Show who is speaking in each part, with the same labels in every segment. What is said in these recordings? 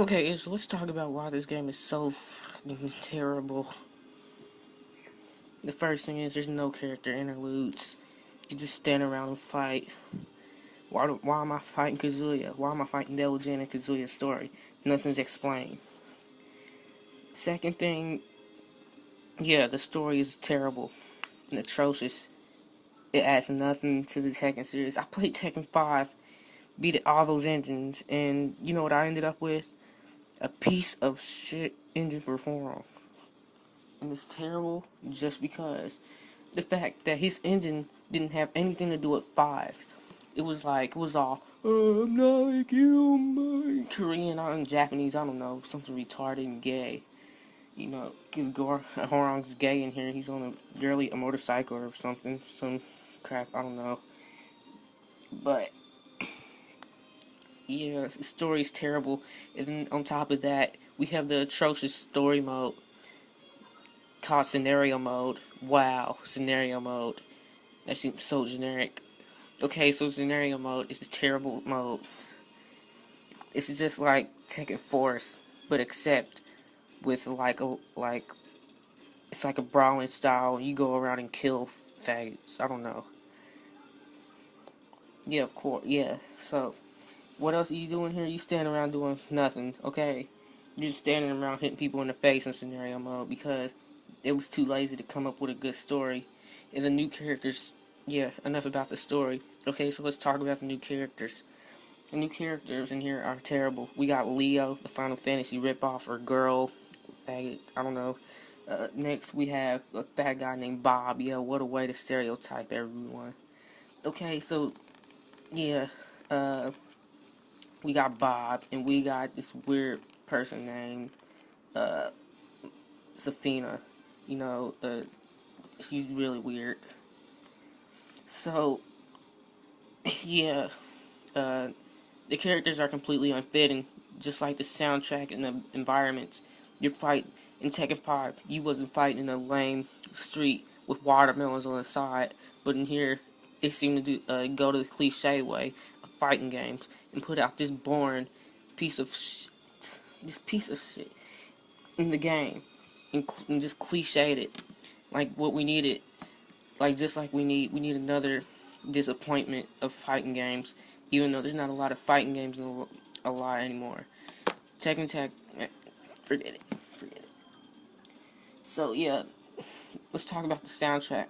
Speaker 1: Okay, so let's talk about why this game is so fucking terrible. The first thing is there's no character interludes. You just stand around and fight. Why am I fighting Kazuya? Why am I fighting Devil Jin and Kazuya's story? Nothing's explained. Second thing, yeah, the story is terrible and atrocious. It adds nothing to the Tekken series. I played Tekken 5, beat all those engines, and you know what I ended up with? A piece of shit engine perform. And it's terrible just because the fact that his engine didn't have anything to do with fives. It was all, I'm not like you, man. Korean or Japanese, I don't know, something retarded and gay. You know, because Horong's gay in here. He's on a motorcycle or something. Some crap, I don't know. But, yeah, the story's terrible. And then on top of that, we have the atrocious story mode called scenario mode. Wow, scenario mode. That seems so generic. Okay, so scenario mode is a terrible mode. It's just like Tekken Force, but except with it's like a brawling style. You go around and kill faggots. I don't know. Yeah, of course. Yeah. So, what else are you doing here? You standing around doing nothing. Okay, you're just standing around hitting people in the face in scenario mode because it was too lazy to come up with a good story. And the new characters. Yeah, enough about the story. Okay, so let's talk about the new characters. The new characters in here are terrible. We got Leo, the Final Fantasy ripoff, or girl, faggot, I don't know. Next, we have a fat guy named Bob. Yeah, what a way to stereotype everyone. Okay, so, yeah, we got Bob, and we got this weird person named, uh, Safina. You know, she's really weird. So, yeah, uh, the characters are completely unfitting, just like the soundtrack and the environments. Your fight in Tekken 5, you wasn't fighting in a lame street with watermelons on the side, but in here, they seem to go to the cliche way of fighting games and put out this boring piece of shit, in the game, and just cliched it, like what we needed, like just like we need another disappointment of fighting games, even though there's not a lot of fighting games in a lot anymore. Tekken Tech, forget it. So yeah, let's talk about the soundtrack.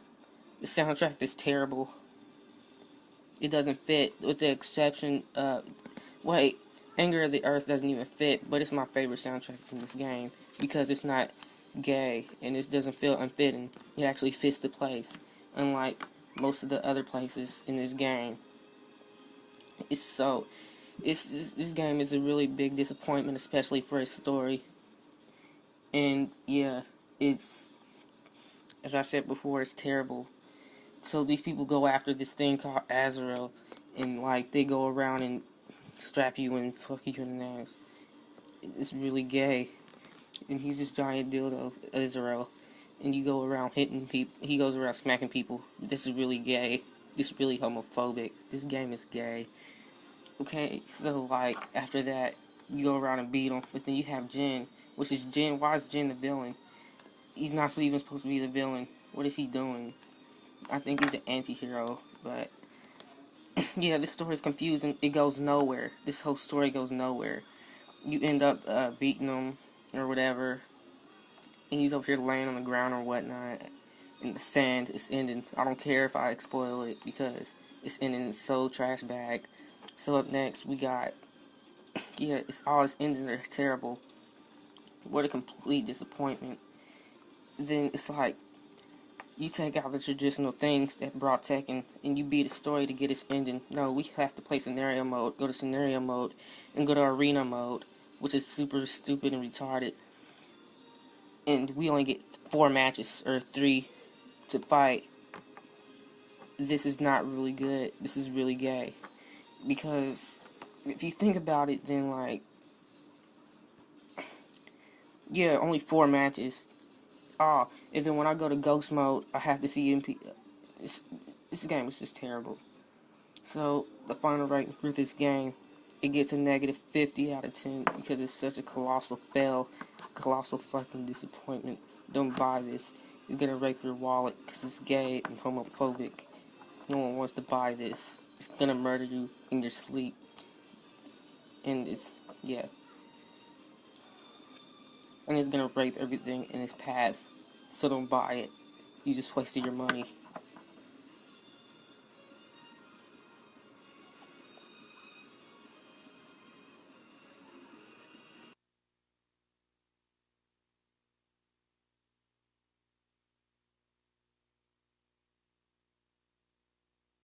Speaker 1: The soundtrack is terrible. It doesn't fit, with the exception wait, Anger of the Earth doesn't even fit, but it's my favorite soundtrack in this game because it's not gay and it doesn't feel unfitting. It actually fits the place, unlike most of the other places in this game. This game is a really big disappointment, especially for its story. And yeah, it's, as I said before, it's terrible. So these people go after this thing called Azrael, and like they go around and strap you and fuck you in the ass. It's really gay, and he's this giant dildo, Azrael, and you go around hitting people. He goes around smacking people. This is really gay. This is really homophobic. This game is gay. Okay, so like after that, you go around and beat him, but then you have Jin, which is Jin. Why is Jin the villain? He's not even supposed to be the villain. What is he doing? I think he's an anti-hero, but yeah, this story is confusing. It goes nowhere. This whole story goes nowhere. You end up beating him or whatever, and he's over here laying on the ground or whatnot, and the sand is ending. I don't care if I spoil it because it's ending so trash bag. So up next we got, yeah, all his endings are terrible. What a complete disappointment. Then it's like, you take out the traditional things that brought Tekken, and you beat a story to get its ending. No, we have to play scenario mode, go to scenario mode, and go to arena mode, which is super stupid and retarded. And we only get 4 matches, or 3, to fight. This is not really good. This is really gay. Because, if you think about it, then like, yeah, only 4 matches. And then when I go to ghost mode, I have to see MP. This game is just terrible. So, the final rating for this game it gets a negative 50 out of 10 because it's such a colossal fail, colossal fucking disappointment. Don't buy this. It's gonna rape your wallet because it's gay and homophobic. No one wants to buy this. It's gonna murder you in your sleep. And it's, yeah. And it's gonna rape everything in its path. So don't buy it. You just wasted your money.